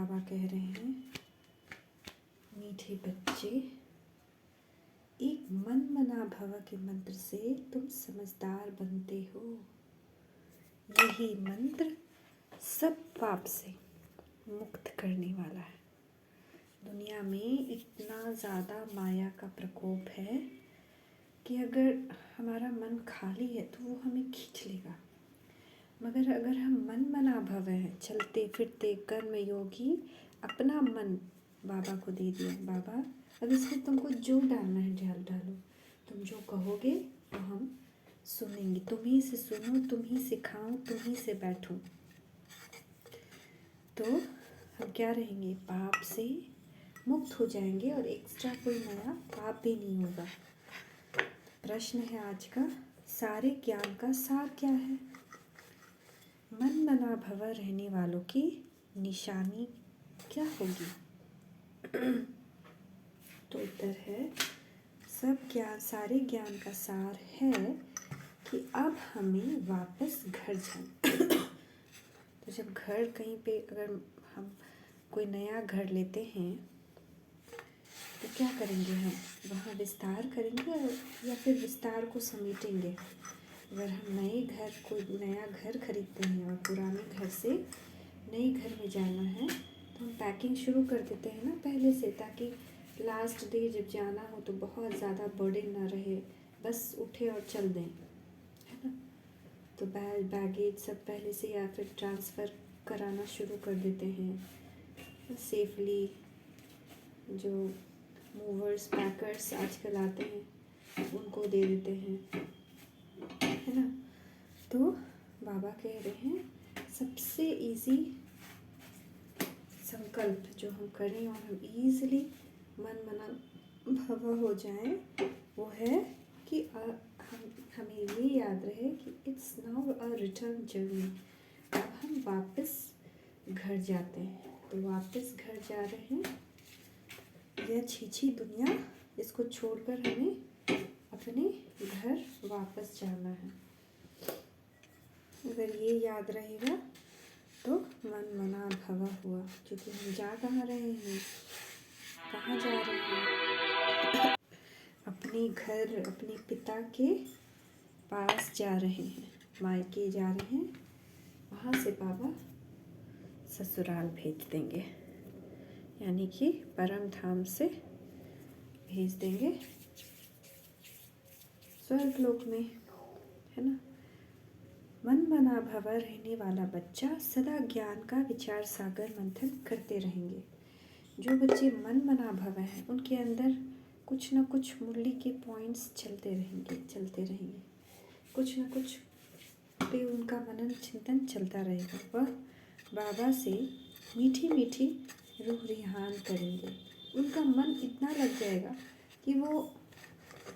बाबा कह रहे हैं, मीठे बच्चे, एक मन मना भव के मंत्र से तुम समझदार बनते हो। यही मंत्र सब पाप से मुक्त करने वाला है। दुनिया में इतना ज़्यादा माया का प्रकोप है कि अगर हमारा मन खाली है तो वो हमें खींच लेगा, मगर अगर हम मन मना भव हैं, चलते फिरते कर्म योगी, अपना मन बाबा को दे दिया, बाबा अब इसमें तुमको जो डालना है डालो, तुम जो कहोगे तो हम सुनेंगे, तुम ही से सुनो, तुम ही सिखाओ, तुम ही से बैठूं, तो हम क्या रहेंगे, पाप से मुक्त हो जाएंगे और एक्स्ट्रा कोई नया पाप भी नहीं होगा। प्रश्न है आज का, सारे ज्ञान का सार क्या है? मन मना भव रहने वालों की निशानी क्या होगी? तो उत्तर है, सब ज्ञान, सारे ज्ञान का सार है कि अब हमें वापस घर जाना। तो जब घर कहीं पे अगर हम कोई नया घर लेते हैं तो क्या करेंगे, हम वहाँ विस्तार करेंगे या फिर विस्तार को समेटेंगे? अगर हम कोई नया घर खरीदते हैं और पुराने घर से नए घर में जाना है तो हम पैकिंग शुरू कर देते हैं ना पहले से, ताकि लास्ट डे जब जाना हो तो बहुत ज़्यादा बर्डन ना रहे, बस उठे और चल दें, है ना। तो बैगेज सब पहले से या फिर ट्रांसफ़र कराना शुरू कर देते हैं सेफली। जो मूवर्स पैकर्स आजकल आते हैं उनको दे देते हैं, है ना। तो बाबा कह रहे हैं, सबसे इजी संकल्प जो हम करें और हम ईज़िली मन मना भव हो जाएं, वो है कि हमें ये याद रहे कि it's now a return journey. अब हम वापस घर जाते हैं, तो वापस घर जा रहे हैं। यह छीछी दुनिया, इसको छोड़कर हमें अपने घर वापस जाना है। अगर ये याद रहेगा तो मन मना भव हुआ, क्योंकि हम जा कहाँ रहे हैं, कहाँ जा रहे हैं? अपने घर, अपने पिता के पास जा रहे हैं, मायके जा रहे हैं। वहाँ से बाबा ससुराल भेज देंगे, यानी कि परम धाम से भेज देंगे स्वर्ग लोक में, है ना। मन मना भव रहने वाला बच्चा सदा ज्ञान का विचार सागर मंथन करते रहेंगे। जो बच्चे मन मना भव हैं उनके अंदर कुछ न कुछ मुरली के पॉइंट्स चलते रहेंगे, कुछ न कुछ पे उनका मनन चिंतन चलता रहेगा। वह बाबा से मीठी मीठी रूह रिहान करेंगे। उनका मन इतना लग जाएगा कि वो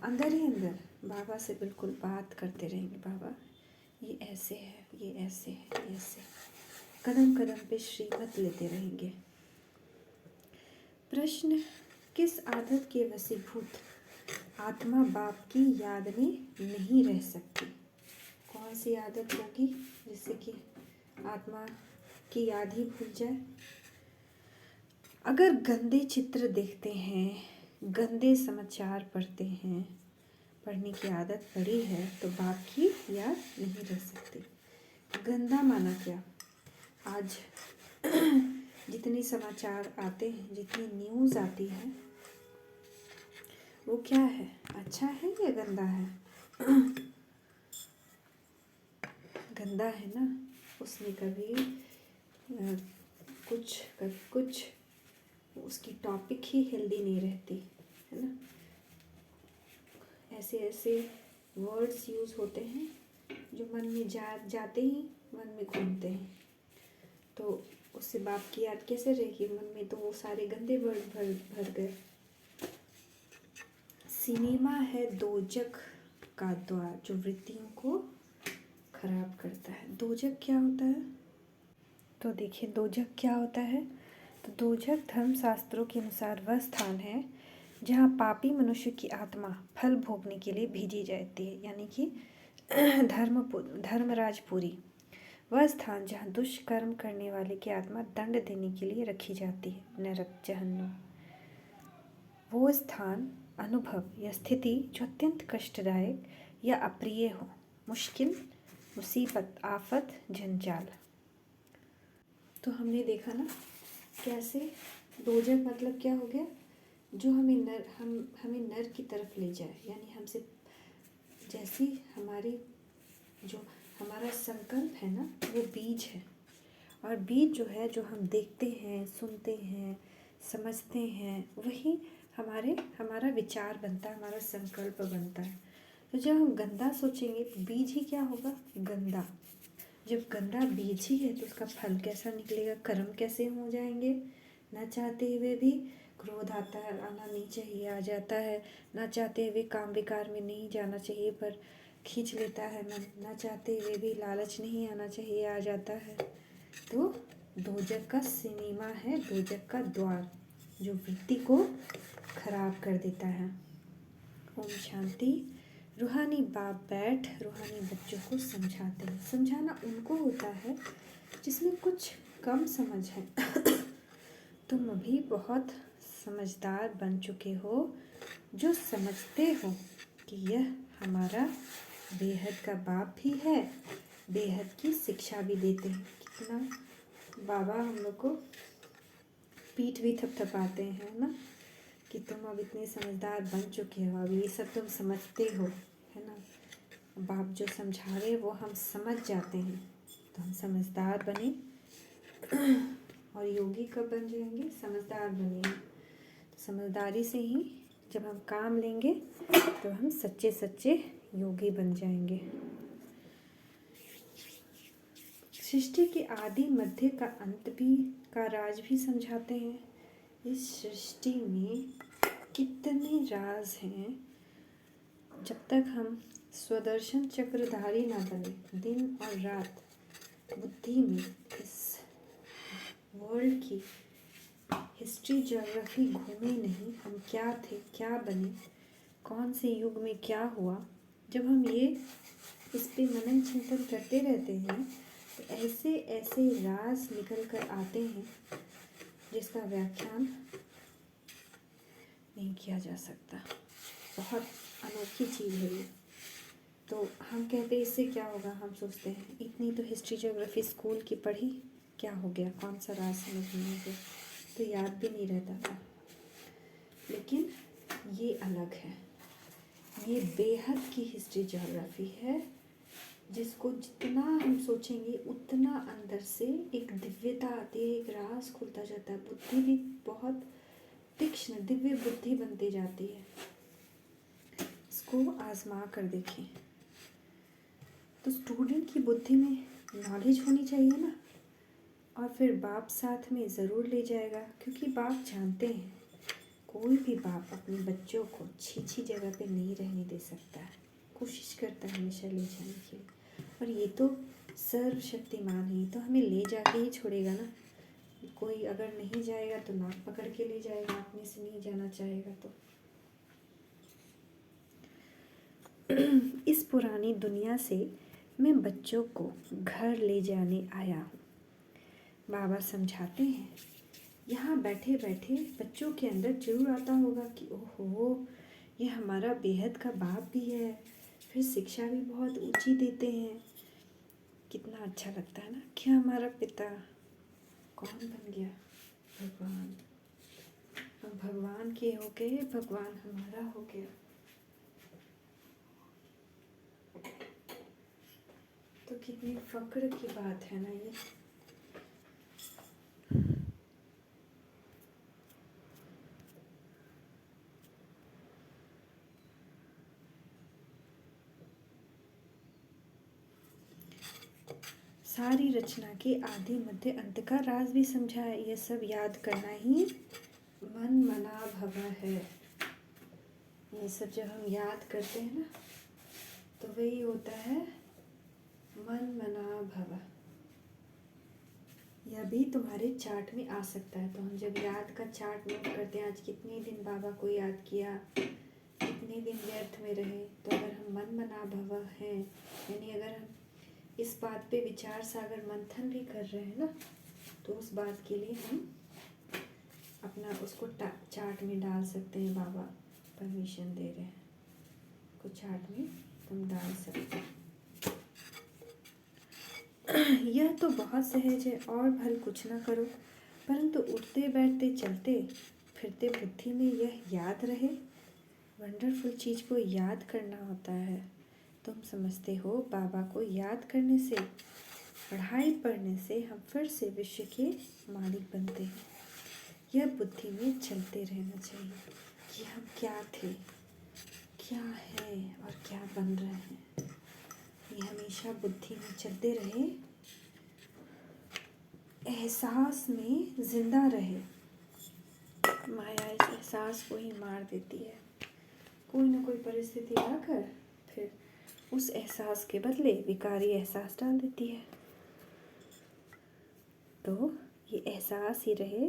अंदर ही अंदर बाबा से बिल्कुल बात करते रहेंगे, बाबा ये ऐसे है, ये ऐसे है, ये ऐसे, कदम कदम पे श्रीमत लेते रहेंगे। प्रश्न, किस आदत के वशीभूत आत्मा बाप की याद में नहीं रह सकती? कौन सी आदत होगी जिससे कि आत्मा की याद ही भूल जाए? अगर गंदे चित्र देखते हैं, गंदे समाचार पढ़ते हैं, पढ़ने की आदत पड़ी है तो बाप की याद नहीं रह सकती। गंदा माना क्या? आज जितने समाचार आते हैं, जितनी न्यूज़ आती है, वो क्या है, अच्छा है या गंदा है? गंदा है ना। उसमें कभी कुछ उसकी टॉपिक ही हेल्दी नहीं रहती, है ना। ऐसे ऐसे वर्ड्स यूज़ होते हैं जो मन में जाते ही मन में घूमते हैं, तो उससे बाप की याद कैसे रहेगी? मन में तो वो सारे गंदे वर्ड भर गए। सिनेमा है दोजक का द्वार जो वृत्तियों को खराब करता है। दोजक क्या होता है? तो देखिए, दोजक क्या होता है। तो दोजक धर्मशास्त्रों के अनुसार वह स्थान है जहाँ पापी मनुष्य की आत्मा फल भोगने के लिए भेजी जाती है, यानी कि धर्मराजपुरी। वह स्थान जहाँ दुष्कर्म करने वाले की आत्मा दंड देने के लिए रखी जाती है, नरक जहन्नुम। वो स्थान, अनुभव या स्थिति जो अत्यंत कष्टदायक या अप्रिय हो, मुश्किल, मुसीबत, आफत, जंजाल। तो हमने देखा ना कैसे दोजक मतलब क्या हो गया, जो हमें नर की तरफ ले जाए, यानी हमसे जैसी हमारा संकल्प है ना, वो बीज है। और बीज जो है, जो हम देखते हैं, सुनते हैं, समझते हैं, वही हमारा विचार बनता है, हमारा संकल्प बनता है। तो जब हम गंदा सोचेंगे तो बीज ही क्या होगा, गंदा। जब गंदा बीज ही है तो उसका फल कैसा निकलेगा, कर्म कैसे हो जाएंगे। ना चाहते हुए भी क्रोध आता है, आना नहीं चाहिए, आ जाता है। ना चाहते हुए काम विकार में नहीं जाना चाहिए पर खींच लेता है मन। ना चाहते हुए भी लालच नहीं आना चाहिए, आ जाता है। तो दोजक का सिनेमा है, दोजक का द्वार, जो वृत्ति को खराब कर देता है। ओम शांति। रूहानी बाप बैठ रूहानी बच्चों को समझाते हैं। समझाना उनको होता है जिसमें कुछ कम समझ है। तुम अभी बहुत समझदार बन चुके हो, जो समझते हो कि यह हमारा बेहद का बाप भी है, बेहद की शिक्षा भी देते हैं। कितना बाबा हम लोग को पीठ भी थपथपाते हैं ना, कि तुम अब इतने समझदार बन चुके हो, अब ये सब तुम समझते हो, है ना। बाप जो समझा रहे वो हम समझ जाते हैं, तो हम समझदार बने। और योगी कब बन जाएंगे, समझदार बनेंगे। तो समझदारी से ही जब हम काम लेंगे तो हम सच्चे सच्चे योगी बन जाएंगे। सृष्टि के आदि मध्य का अंत भी का राज भी समझाते हैं। इस सृष्टि में कितने राज हैं। जब तक हम स्वदर्शन चक्रधारी ना बने, दिन और रात बुद्धि में इस वर्ल्ड की हिस्ट्री ज्योग्राफी घूमे नहीं, हम क्या थे, क्या बने, कौन से युग में क्या हुआ, जब हम ये इस पे मनन चिंतन करते रहते हैं तो ऐसे ऐसे राज निकल कर आते हैं जिसका व्याख्यान नहीं किया जा सकता। बहुत अनोखी चीज़ है ये। तो हम कहते हैं इससे क्या होगा, हम सोचते हैं इतनी तो हिस्ट्री ज्योग्राफी स्कूल की पढ़ी, क्या हो गया, कौन सा राज समझ में आ गया, तो याद भी नहीं रहता था। लेकिन ये अलग है, ये बेहद की हिस्ट्री ज्योग्राफी है, जिसको जितना हम सोचेंगे उतना अंदर से एक दिव्यता आती है, एक राज खुलता जाता है। बुद्धि भी बहुत तीक्ष्ण दिव्य बुद्धि बनती जाती है। इसको आजमा कर देखें। तो स्टूडेंट की बुद्धि में नॉलेज होनी चाहिए ना, और फिर बाप साथ में ज़रूर ले जाएगा, क्योंकि बाप जानते हैं कोई भी बाप अपने बच्चों को अच्छी जगह पे नहीं रहने दे सकता है, कोशिश करता है हमेशा ले जाने की। और ये तो सर्वशक्तिमान है, तो हमें ले जाके ही छोड़ेगा ना। कोई अगर नहीं जाएगा तो नाक पकड़ के ले जाएगा, अपने से नहीं जाना चाहेगा तो। इस पुरानी दुनिया से मैं बच्चों को घर ले जाने आया हूँ। बाबा समझाते हैं, यहाँ बैठे बैठे बच्चों के अंदर जरूर आता होगा कि ओहो, ये हमारा बेहद का बाप भी है, फिर शिक्षा भी बहुत ऊंची देते हैं। कितना अच्छा लगता है ना कि हमारा पिता कौन बन गया, भगवान। हम भगवान के हो गए, भगवान हमारा हो गया। तो कितनी फक्र की बात है ना ये। सारी रचना के आदि मध्य अंत का राज भी समझा है। ये सब याद करना ही मन मना भव है। ये सब जब हम याद करते हैं ना तो वही होता है मन मना भव। यह भी तुम्हारे चार्ट में आ सकता है। तो हम जब याद का चार्ट नोट करते हैं, आज कितने दिन बाबा को याद किया, कितने दिन व्यर्थ में रहे, तो अगर हम मन मना भव हैं, यानी अगर हम इस बात पे विचार सागर मंथन भी कर रहे हैं ना, तो उस बात के लिए हम अपना उसको चार्ट में डाल सकते हैं। बाबा परमिशन दे रहे हैं, को चार्ट में तुम डाल सकते हैं। यह तो बहुत सहज है और भल कुछ ना करो, परंतु उठते बैठते चलते फिरते बुद्धि में यह याद रहे। वंडरफुल चीज़ को याद करना होता है। तुम समझते हो बाबा को याद करने से, पढ़ाई पढ़ने से हम फिर से विश्व के मालिक बनते हैं। यह बुद्धि में चलते रहना चाहिए कि हम क्या थे, क्या है और क्या बन रहे हैं। ये हमेशा बुद्धि में चलते रहे, एहसास में जिंदा रहे। माया इस एहसास को ही मार देती है। कोई ना कोई परिस्थिति आकर फिर उस एहसास के बदले विकारी एहसास डाल देती है। तो ये एहसास ही रहे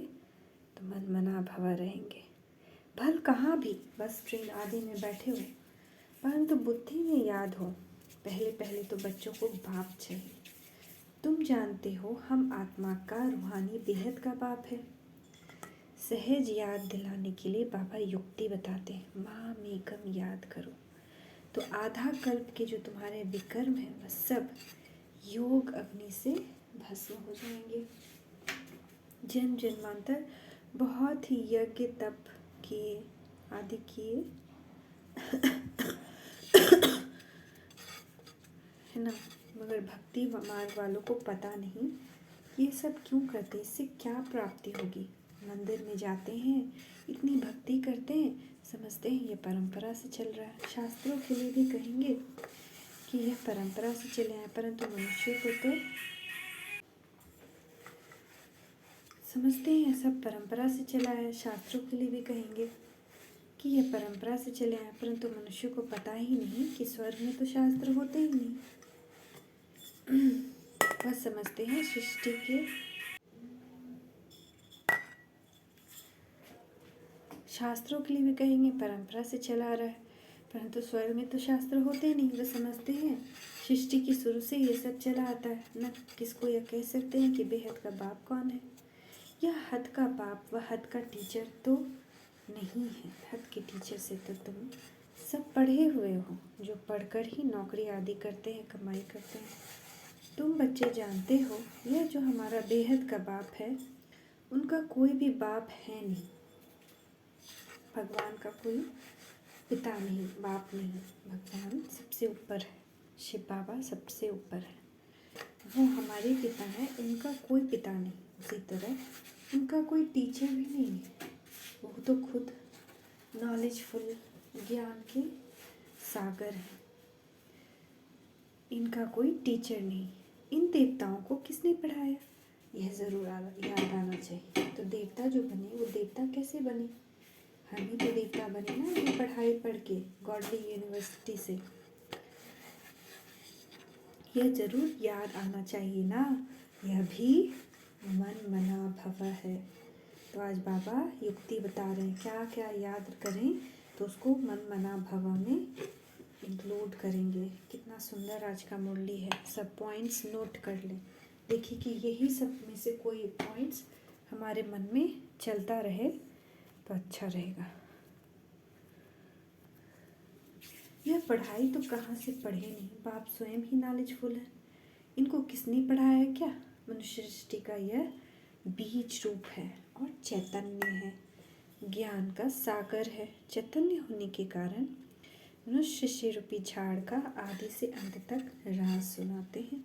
तो मन मना भवा रहेंगे। भल कहाँ भी बस ट्रेन आदि में बैठे हुए, परंतु बुद्धि में याद हो। पहले पहले तो बच्चों को बाप चाहिए। तुम जानते हो हम आत्मा का रूहानी बेहद का बाप है। सहज याद दिलाने के लिए बाबा युक्ति बताते हैं। माँ मेकम याद करो, तो आधा कल्प के जो तुम्हारे विकर्म हैं वह सब योग अग्नि से भस्म हो जाएंगे। जन्म जन्मांतर बहुत ही यज्ञ तप किए आदि किए है ना, मगर भक्ति मार्ग वालों को पता नहीं ये सब क्यों करते, इससे क्या प्राप्ति होगी। मंदिर में जाते हैं, इतनी भक्ति करते हैं, समझते हैं ये परंपरा से चल रहा है। शास्त्रों के लिए भी कहेंगे कि यह परंपरा से चले हैं, परंतु मनुष्य को तो समझते हैं सब परंपरा से चला है। शास्त्रों के लिए भी कहेंगे कि यह परंपरा से चले हैं, परंतु मनुष्य को पता ही नहीं कि स्वर्ग में तो शास्त्र होते ही नहीं। वह समझते हैं सृष्टि के शास्त्रों के लिए भी कहेंगे परंपरा से चला रहा है, परंतु स्वर्ग में तो शास्त्र होते नहीं। वह समझते हैं सृष्टि की शुरू से ये सब चला आता है। न किसको यह कह सकते हैं कि बेहद का बाप कौन है। यह हद का बाप व हद का टीचर तो नहीं है। हद के टीचर से तो तुम सब पढ़े हुए हो, जो पढ़कर ही नौकरी आदि करते हैं, कमाई करते हैं। तुम बच्चे जानते हो यह जो हमारा बेहद का बाप है, उनका कोई भी बाप है नहीं। भगवान का कोई पिता नहीं, बाप नहीं। भगवान सबसे ऊपर है, शिव बाबा सबसे ऊपर है, वो हमारे पिता हैं। उनका कोई पिता नहीं। उसी तरह उनका कोई टीचर भी नहीं है। वो तो खुद नॉलेजफुल ज्ञान के सागर हैं। इनका कोई टीचर नहीं। इन देवताओं को किसने पढ़ाया, यह ज़रूर याद आना चाहिए। तो देवता जो बने वो देवता कैसे बने, हम ही तो देवता बने ना, ये पढ़ाई पढ़ के गॉडली यूनिवर्सिटी से। यह ज़रूर याद आना चाहिए ना। यह भी मन मना भव है। तो आज बाबा युक्ति बता रहे हैं क्या क्या याद करें, तो उसको मन मना भव में इंक्लूड करेंगे। कितना सुंदर आज का मुरली है। सब पॉइंट्स नोट कर लें। देखिए कि यही सब में से कोई पॉइंट्स हमारे मन में चलता रहे तो अच्छा रहेगा। यह पढ़ाई तो कहाँ से पढ़े नहीं, बाप स्वयं ही नॉलेजफुल है। इनको किसने पढ़ाया क्या। मनुष्य सृष्टि का यह बीज रूप है और चैतन्य है, ज्ञान का सागर है। चैतन्य होने के कारण मनुष्य से रूपी झाड़ का आदि से अंत तक राज सुनाते हैं।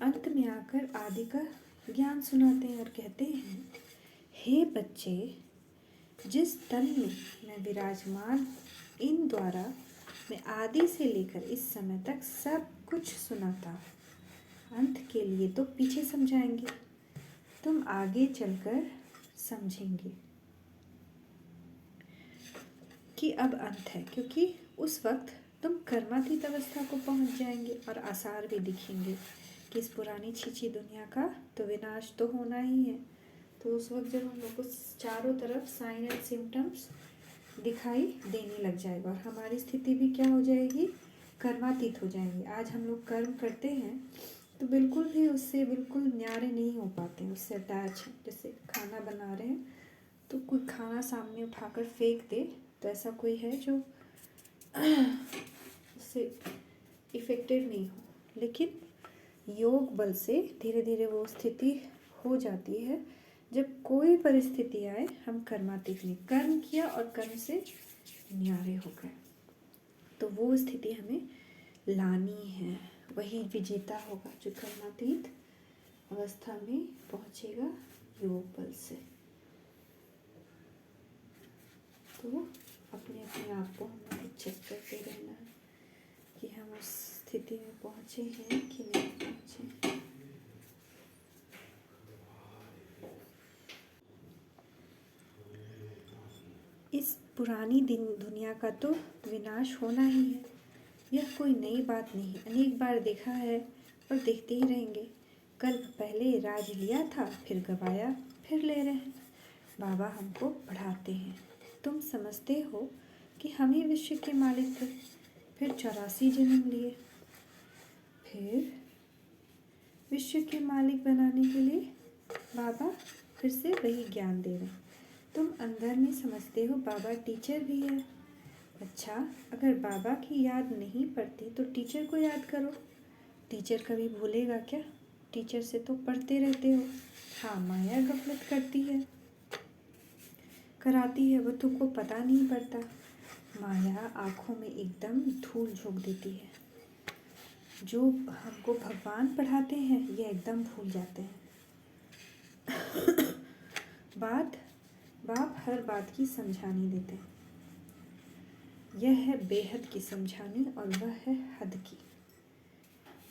अंत में आकर आदि का ज्ञान सुनाते हैं और कहते हैं, हे बच्चे, जिस तन में मैं विराजमान इन द्वारा मैं आदि से लेकर इस समय तक सब कुछ सुनाता। अंत के लिए तो पीछे समझाएंगे, तुम आगे चलकर समझेंगे कि अब अंत है, क्योंकि उस वक्त तुम कर्मातीत अवस्था को पहुंच जाएंगे और आसार भी दिखेंगे कि इस पुरानी छीछी दुनिया का तो विनाश तो होना ही है। तो उस वक्त जब हम लोग को चारों तरफ साइन एंड सिम्टम्स दिखाई देने लग जाएगा और हमारी स्थिति भी क्या हो जाएगी कर्मातीत हो जाएंगे। आज हम लोग कर्म करते हैं तो बिल्कुल भी उससे बिल्कुल न्यारे नहीं हो पाते हैं, उससे अटैच हैं। जैसे खाना बना रहे हैं तो कोई खाना सामने उठाकर फेंक दे तो ऐसा कोई है जो उससे इफ़ेक्टेड नहीं हो, लेकिन योग बल से धीरे धीरे वो स्थिति हो जाती है। जब कोई परिस्थिति आए हम कर्मातीत नहीं, कर्म किया और कर्म से न्यारे हो गए, तो वो स्थिति हमें लानी है। वही विजेता होगा जो कर्मातीत अवस्था में पहुंचेगा योग बल से। तो अपने अपने आप को हमें चेक करते रहना है कि हम उस स्थिति में पहुंचे हैं कि नहीं पहुंचे। इस पुरानी दुनिया का तो विनाश होना ही है, यह कोई नई बात नहीं, अनेक बार देखा है और देखते ही रहेंगे। कल्प पहले राज लिया था, फिर गवाया, फिर ले रहे हैं। बाबा हमको पढ़ाते हैं, तुम समझते हो कि हम ही विश्व के मालिक थे, फिर 84 जन्म लिए, फिर विश्व के मालिक बनाने के लिए बाबा फिर से वही ज्ञान दे रहे हैं। तुम अंदर में समझते हो बाबा टीचर भी है। अच्छा, अगर बाबा की याद नहीं पड़ती तो टीचर को याद करो। टीचर कभी भूलेगा क्या? टीचर से तो पढ़ते रहते हो। हाँ, माया गफलत करती है, कराती है, वो तुमको पता नहीं पड़ता। माया आँखों में एकदम धूल झोंक देती है। जो हमको भगवान पढ़ाते हैं ये एकदम भूल जाते हैं। बाप हर बात की समझानी देते हैं। यह है बेहद की समझानी और वह है हद की।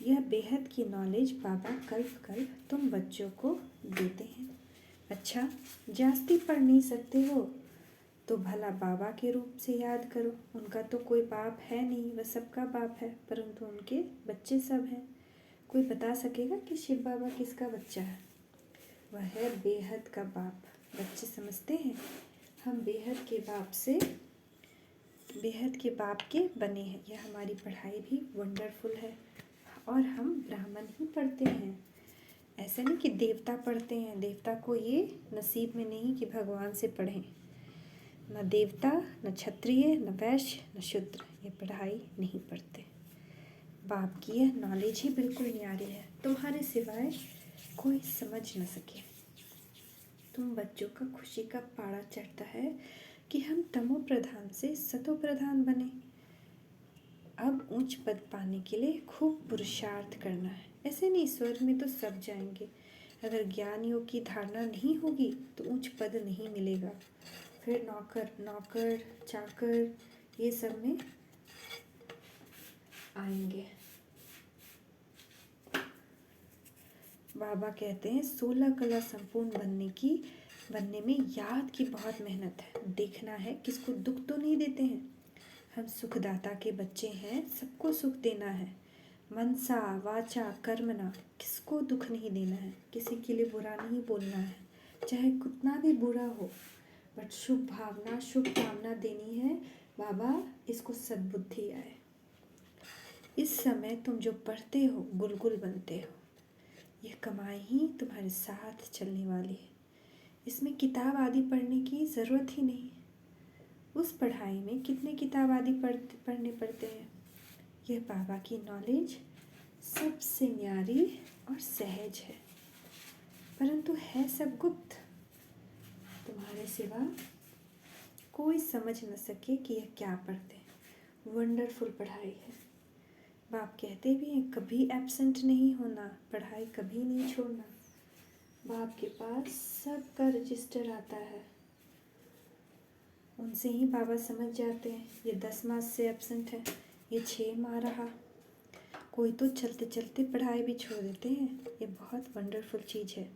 यह बेहद की नॉलेज बाबा कल्प कल्प तुम बच्चों को देते हैं। अच्छा, जास्ती पढ़ नहीं सकते हो तो भला बाबा के रूप से याद करो। उनका तो कोई बाप है नहीं, वह सबका बाप है, परंतु उनके बच्चे सब हैं। कोई बता सकेगा कि शिव बाबा किसका बच्चा है? वह है बेहद का बाप। बच्चे समझते हैं हम बेहद के बाप से, बेहद के बाप के बने हैं। यह हमारी पढ़ाई भी वंडरफुल है और हम ब्राह्मण ही पढ़ते हैं। ऐसा नहीं कि देवता पढ़ते हैं, देवता को ये नसीब में नहीं कि भगवान से पढ़ें। न देवता, न क्षत्रिय, न वैश्य, न शूद्र ये पढ़ाई नहीं पढ़ते। बाप की यह नॉलेज ही बिल्कुल न्यारी है, तुम्हारे सिवाय कोई समझ न सके। तुम बच्चों का खुशी का पारा चढ़ता है कि हम तमो प्रधान से सतो प्रधान बने। अब ऊंच पद पाने के लिए खूब पुरुषार्थ करना है। ऐसे नहीं स्वर्ग में तो सब जाएंगे, अगर ज्ञान योग की धारणा नहीं होगी तो ऊंच पद नहीं मिलेगा। फिर नौकर चाकर ये सब में आएंगे। बाबा कहते हैं 16 कला संपूर्ण बनने में याद की बहुत मेहनत है। देखना है किसको दुख तो नहीं देते हैं। हम सुखदाता के बच्चे हैं, सबको सुख देना है। मनसा वाचा कर्मणा, किसको दुख नहीं देना है, किसी के लिए बुरा नहीं बोलना है, चाहे कितना भी बुरा हो, बट शुभ भावना शुभ कामना देनी है। बाबा इसको सद्बुद्धि आए। इस समय तुम जो पढ़ते हो गुलगुल बनते हो। यह कमाई ही तुम्हारे साथ चलने वाली है। इसमें किताब आदि पढ़ने की ज़रूरत ही नहीं। उस पढ़ाई में कितने किताब आदि पढ़ने पड़ते हैं। यह बाबा की नॉलेज सबसे न्यारी और सहज है, परंतु है सब गुप्त। तुम्हारे सिवा कोई समझ न सके कि यह क्या पढ़ते हैं। वंडरफुल पढ़ाई है। बाप कहते भी हैं कभी एब्सेंट नहीं होना, पढ़ाई कभी नहीं छोड़ना। बाप के पास सबका रजिस्टर आता है, उनसे ही बाबा समझ जाते हैं ये 10 माह से एब्सेंट है, ये 6 माह रहा। कोई तो चलते चलते पढ़ाई भी छोड़ देते हैं। ये बहुत वंडरफुल चीज़ है।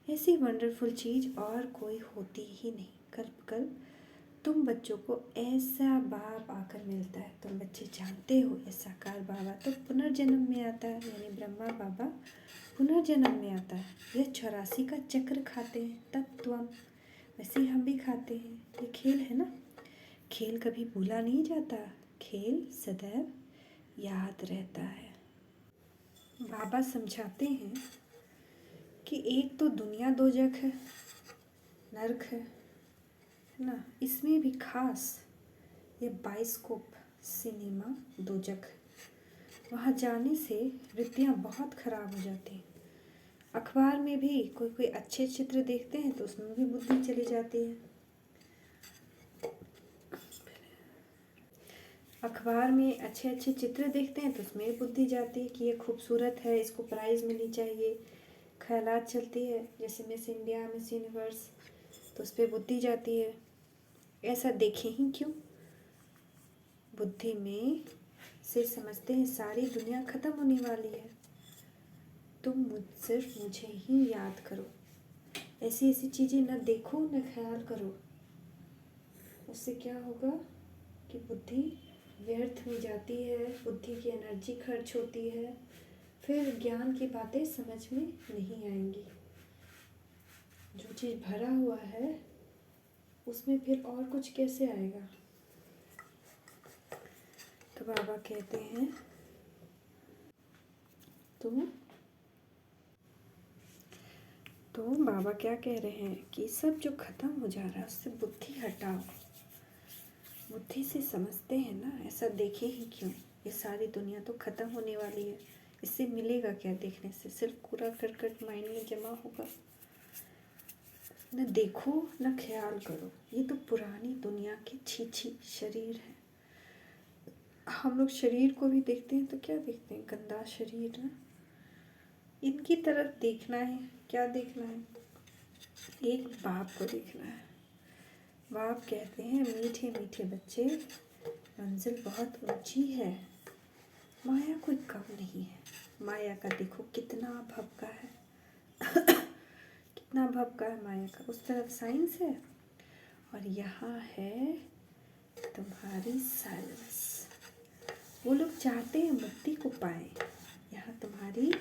ऐसी वंडरफुल चीज़ और कोई होती ही नहीं। कल्प तुम बच्चों को ऐसा बाप आकर मिलता है। तुम बच्चे जानते हो ये साकार बाबा तो पुनर्जन्म में आता है, यानी ब्रह्मा बाबा पुनर्जन्म में आता है। यह 84 का चक्र खाते हैं तत्वम, वैसे ही हम भी खाते हैं। ये खेल है ना, खेल कभी भूला नहीं जाता। खेल सदैव याद रहता है। बाबा समझाते हैं कि एक तो दुनिया दोजख है, नर्क है ना, इसमें भी खास ये बाइस्कोप सिनेमा दोजख है। वहाँ जाने से वृत्तियाँ बहुत खराब हो जाती हैं। अखबार में भी कोई कोई अच्छे चित्र देखते हैं तो उसमें भी बुद्धि चली जाती है। अखबार में अच्छे अच्छे चित्र देखते हैं तो उसमें बुद्धि जाती है कि ये खूबसूरत है, इसको प्राइज़ मिलनी चाहिए। ख्यालात चलती है जैसे मिस इंडिया, मिस यूनिवर्स, तो उस पर बुद्धि जाती है। ऐसा देखें ही क्यों? बुद्धि में से समझते हैं सारी दुनिया ख़त्म होने वाली है, तुम सिर्फ मुझे ही याद करो। ऐसी ऐसी चीज़ें न देखो न ख्याल करो। उससे क्या होगा कि बुद्धि व्यर्थ में जाती है, बुद्धि की एनर्जी खर्च होती है, फिर ज्ञान की बातें समझ में नहीं आएंगी। जो चीज़ भरा हुआ है उसमें फिर और कुछ कैसे आएगा? तो बाबा कहते हैं तो बाबा क्या कह रहे हैं कि सब जो ख़त्म हो जा रहा है उससे बुद्धि हटाओ। बुद्धि से समझते हैं ना, ऐसा देखे ही क्यों? ये सारी दुनिया तो ख़त्म होने वाली है, इससे मिलेगा क्या देखने से? सिर्फ कूड़ा करकट माइंड में जमा होगा। न देखो न ख्याल करो, ये तो पुरानी दुनिया के छी शरीर है। हम लोग शरीर को भी देखते हैं तो क्या देखते हैं? गंदा शरीर ना। इनकी तरफ देखना है, क्या देखना है? एक बाप को देखना है। बाप कहते हैं मीठे मीठे बच्चे, मंजिल बहुत ऊंची है, माया कोई कम नहीं है। माया का देखो कितना भपका है कितना भपका है माया का। उस तरफ साइंस है और यहाँ है तुम्हारी साइलेंस। वो लोग चाहते हैं मुक्ति को पाएं, यहाँ तुम्हारी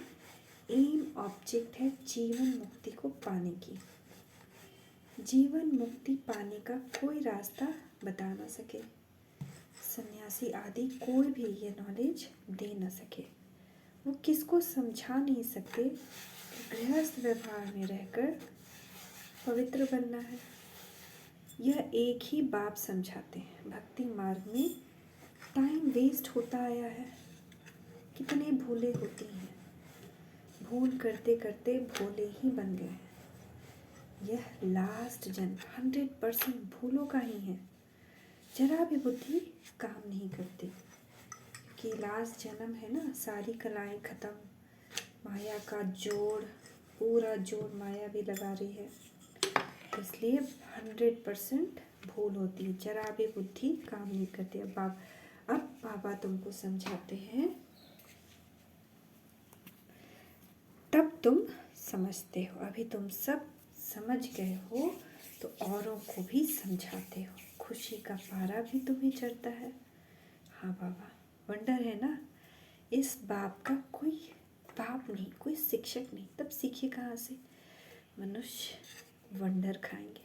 एम ऑब्जेक्ट है जीवन मुक्ति को पाने की। जीवन मुक्ति पाने का कोई रास्ता बता ना सके, सन्यासी आदि कोई भी ये नॉलेज दे न सके। वो किसको समझा नहीं सकते कि गृहस्थ व्यवहार में रहकर पवित्र बनना है। यह एक ही बाप समझाते हैं। भक्ति मार्ग में टाइम वेस्ट होता आया है, कितने भूले होते हैं, भूल करते करते भोले ही बन गए हैं। यह लास्ट जन्म 100% भूलों का ही है। जरा भी बुद्धि काम नहीं करती कि लास्ट जन्म है ना, सारी कलाएं ख़त्म, माया का जोड़, पूरा जोड़ माया भी लगा रही है, इसलिए 100% भूल होती है, जरा भी बुद्धि काम नहीं करती। अब बाबा तुमको समझाते हैं, तब तुम समझते हो। अभी तुम सब समझ गए हो तो औरों को भी समझाते हो। खुशी का पारा भी तुम्हें चढ़ता है। हाँ बाबा, वंडर है ना। इस बाप का कोई बाप नहीं, कोई शिक्षक नहीं, तब सीखे कहाँ से? मनुष्य वंडर खाएंगे।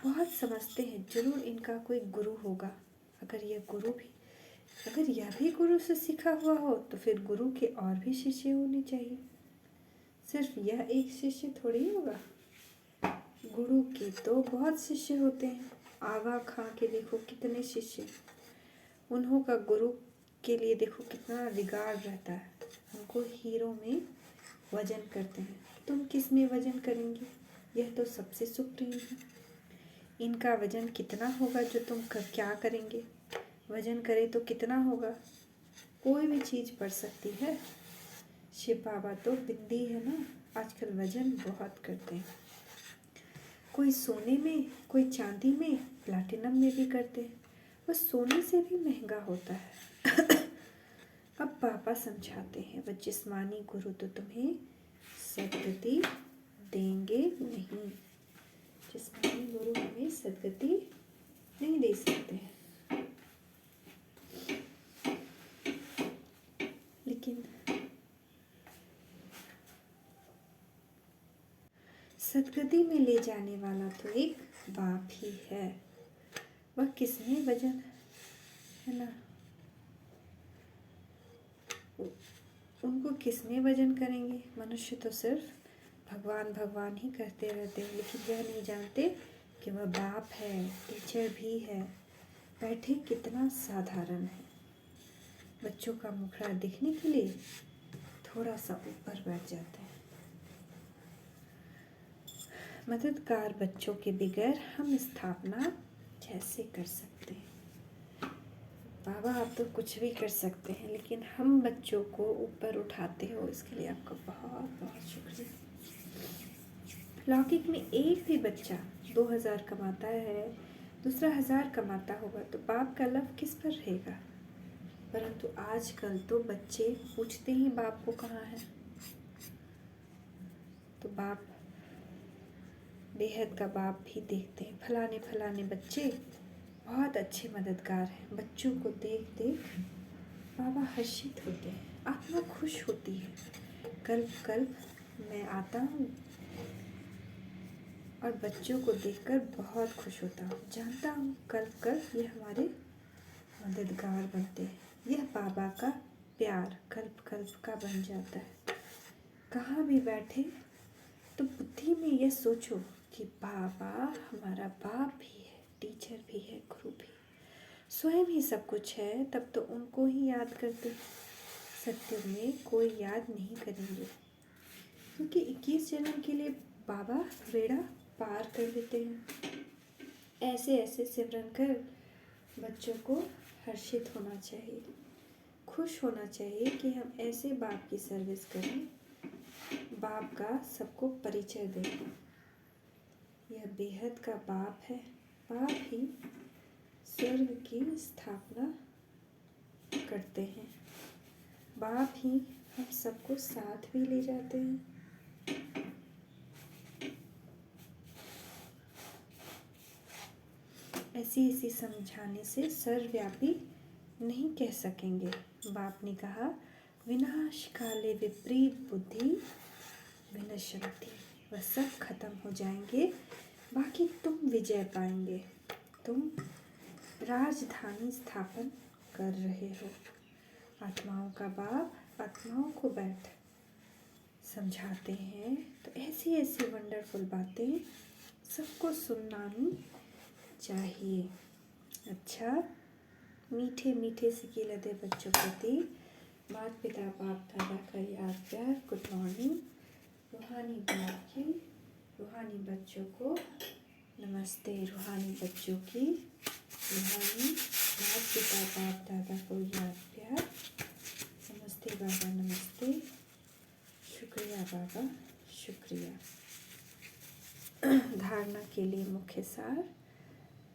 बहुत समझते हैं जरूर इनका कोई गुरु होगा। अगर यह भी गुरु से सीखा हुआ हो तो फिर गुरु के और भी शिष्य होने चाहिए। सिर्फ यह एक शिष्य थोड़ी होगा, गुरु के तो बहुत शिष्य होते हैं। आगा खां के देखो कितने शिष्य, उन्हों का गुरु के लिए देखो कितना रिगार्ड रहता है, उनको हीरो में वजन करते हैं। तुम किस में वजन करेंगे? यह तो सबसे सुप्रीम है। इनका वजन कितना होगा जो तुम क्या करेंगे? वजन करे तो कितना होगा? कोई भी चीज़ बढ़ सकती है। शिव बाबा तो बिंदी है ना, आजकल वजन बहुत करते हैं। कोई सोने में, कोई चांदी में, प्लैटिनम में भी करते हैं, वह सोने से भी महंगा होता है। अब पापा समझाते हैं, वह जिस्मानी गुरु तो तुम्हें सद्गति देंगे नहीं। जिस्मानी गुरु हमें सद्गति नहीं दे सकते हैं, लेकिन सद्गति में ले जाने वाला तो एक बाप ही है। वह किसमें वजन है ना। उनको किसमें वजन करेंगे। मनुष्य तो सिर्फ भगवान भगवान ही करते रहते हैं, लेकिन यह नहीं जानते कि वह बाप है, टीचर भी है। बैठे कितना साधारण है। बच्चों का मुखड़ा दिखने के लिए थोड़ा सा ऊपर बैठ जाते हैं। मददगार बच्चों के बगैर हम स्थापना कैसे कर सकते हैं। बाबा आप तो कुछ भी कर सकते हैं, लेकिन हम बच्चों को ऊपर उठाते हो, इसके लिए आपका बहुत बहुत शुक्रिया। लौकिक में एक भी बच्चा 2000 कमाता है, दूसरा 1000 कमाता होगा तो बाप का लव किस पर रहेगा। परंतु आजकल तो बच्चे पूछते ही बाप को कहाँ है। तो बाप, बेहद का बाप भी देखते हैं फलाने फलाने बच्चे बहुत अच्छे मददगार हैं। बच्चों को देख देख बाबा हर्षित होते हैं, आत्मा खुश होती है। कल्प कल्प मैं आता हूँ और बच्चों को देखकर बहुत खुश होता हूँ। जानता हूँ कल्प कल्प ये हमारे मददगार बनते हैं। यह बाबा का प्यार कल्प कल्प का बन जाता है। कहाँ भी बैठे तो बुद्धि में यह सोचो कि बाबा हमारा बाप भी है, टीचर भी है, गुरु भी, स्वयं ही सब कुछ है। तब तो उनको ही याद करते। सत्युग में कोई याद नहीं करेंगे, क्योंकि 21 जन्म के लिए बाबा बेड़ा पार कर देते हैं। ऐसे ऐसे सिमरन कर बच्चों को हर्षित होना चाहिए, खुश होना चाहिए कि हम ऐसे बाप की सर्विस करें, बाप का सबको परिचय दें। यह बेहद का बाप है। बाप ही स्वर्ग की स्थापना करते हैं। बाप ही हम सबको साथ भी ले जाते हैं। ऐसी ऐसी समझाने से सर्वव्यापी नहीं कह सकेंगे। बाप ने कहा विनाश काले विपरीत बुद्धि विनश्यन्ति, वह सब खत्म हो जाएंगे, बाकी तुम विजय पाएंगे। तुम राजधानी स्थापन कर रहे हो। आत्माओं का बाप आत्माओं को बैठ समझाते हैं, तो ऐसी ऐसी वंडरफुल बातें सबको सुनानी चाहिए। अच्छा, मीठे मीठे सिके लदे बच्चों प्रति माता पिता बाप दादा का याद प्यार। Good morning. रूहानी बाप की रूहानी बच्चों को नमस्ते। रूहानी बच्चों की रूहानी माता पिता बाप दादा को याद प्यार। नमस्ते बाबा, नमस्ते। शुक्रिया बाबा, शुक्रिया। धारणा के लिए मुख्य सार।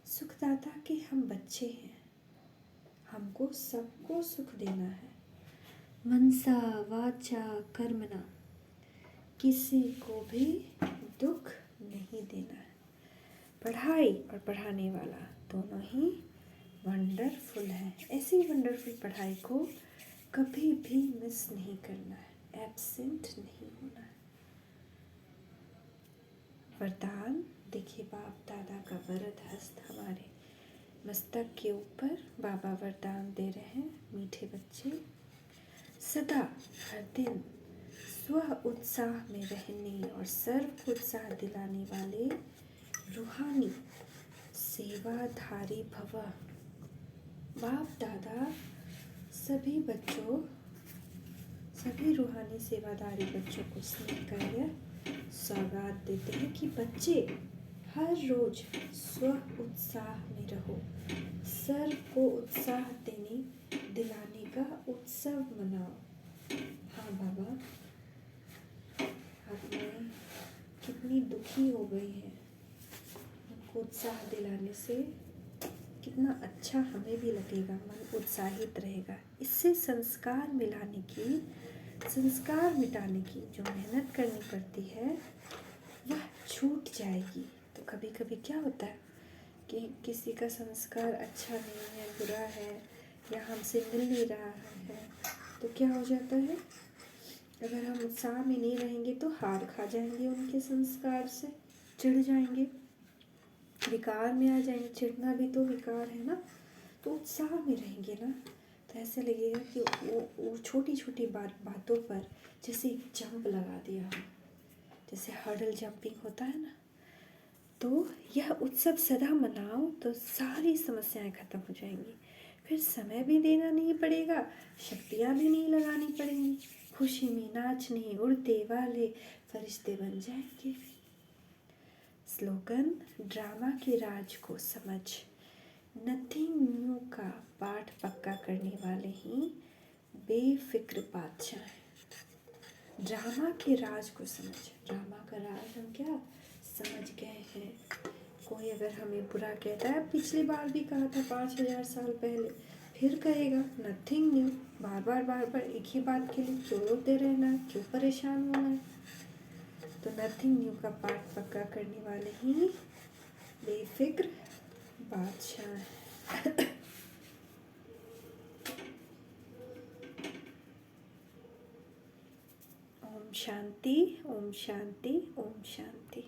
सुखदाता के हम बच्चे हैं, हमको सबको सुख देना है। मनसा वाचा कर्मणा, किसी को भी दुख नहीं देना है। पढ़ाई और पढ़ाने वाला दोनों ही वंडरफुल है। ऐसी वंडरफुल पढ़ाई को कभी भी मिस नहीं करना है, एब्सेंट नहीं होना है। वरदान देखिए, बाप दादा का वरद हस्त हमारे मस्तक के ऊपर बाबा वरदान दे रहे हैं। मीठे बच्चे सदा हर दिन स्व उत्साह में रहने और सर्व को उत्साह दिलाने वाले रूहानी सेवाधारी भव। बाप दादा सभी बच्चों, सभी रूहानी सेवाधारी बच्चों को स्नेह कर सौगात देते हैं कि बच्चे हर रोज स्व उत्साह में रहो, सर्व को उत्साह दिलाने का उत्सव मनाओ। हाँ बाबा, आत्माएं कितनी दुखी हो गई हैं, उनको उत्साह दिलाने से कितना अच्छा हमें भी लगेगा, मन उत्साहित रहेगा। इससे संस्कार मिटाने की जो मेहनत करनी पड़ती है वह छूट जाएगी। तो कभी कभी क्या होता है कि किसी का संस्कार अच्छा नहीं है, बुरा है, या हमसे मिल नहीं रहा है, तो क्या हो जाता है, अगर हम उत्साह में नहीं रहेंगे तो हार खा जाएंगे, उनके संस्कार से चिढ़ जाएंगे, विकार में आ जाएंगे। चिढ़ना भी तो विकार है ना। तो उत्साह में रहेंगे ना, तो ऐसे लगेगा कि वो छोटी छोटी बातों पर जैसे एक जंप लगा दिया हो, जैसे हर्डल जंपिंग होता है ना। तो यह उत्सव सदा मनाओ तो सारी समस्याएं खत्म हो जाएंगी। फिर समय भी देना नहीं पड़ेगा, शक्तियाँ भी नहीं लगानी पड़ेंगी। खुशी में नाचने उड़ते वाले फरिश्ते बन जाएंगे। स्लोगन, ड्रामा के राज को समझ, नथिंग न्यू का पाठ पक्का करने वाले ही बेफिक्र बादशाह हैं। ड्रामा के राज को समझ, ड्रामा का राज हम क्या समझ गए हैं। कोई अगर हमें बुरा कहता है, पिछली बार भी कहा था 5000 साल पहले, फिर कहेगा नथिंग न्यू। बार बार एक ही बात के लिए क्यों रोते रहना है, क्यों परेशान होना है। तो नथिंग न्यू का पाठ पक्का करने वाले ही बेफिक्र बादशाह हैं। Om Shanti, Om Shanti, Om Shanti.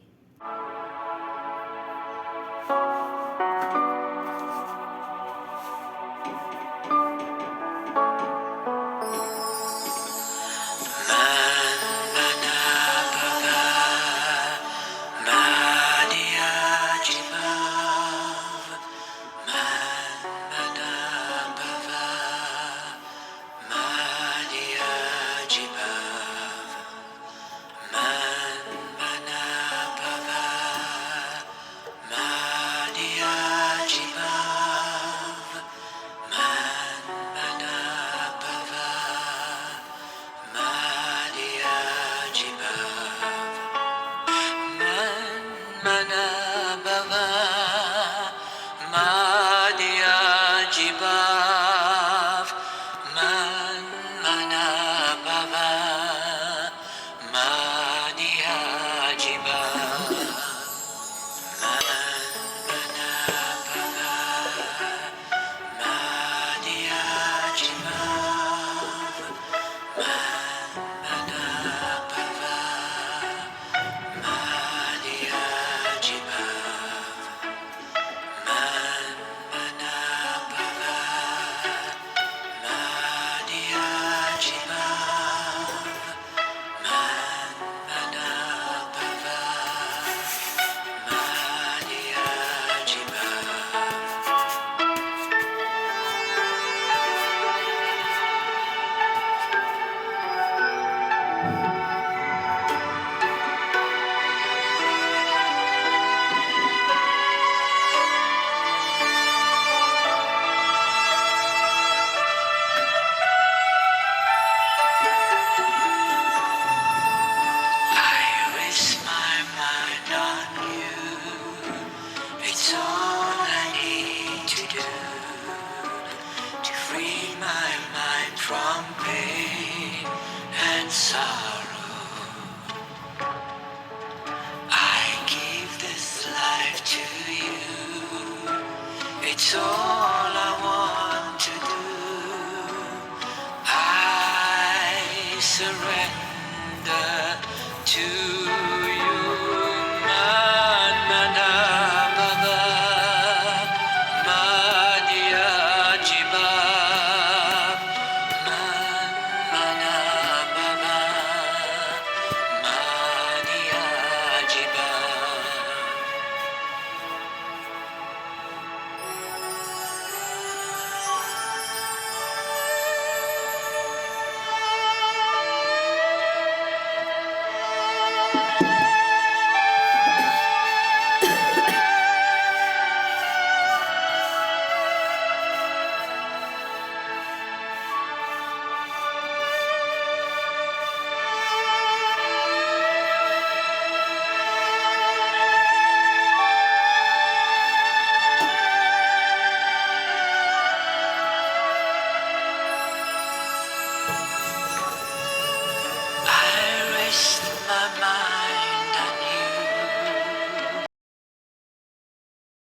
It's all I want to do. I surrender to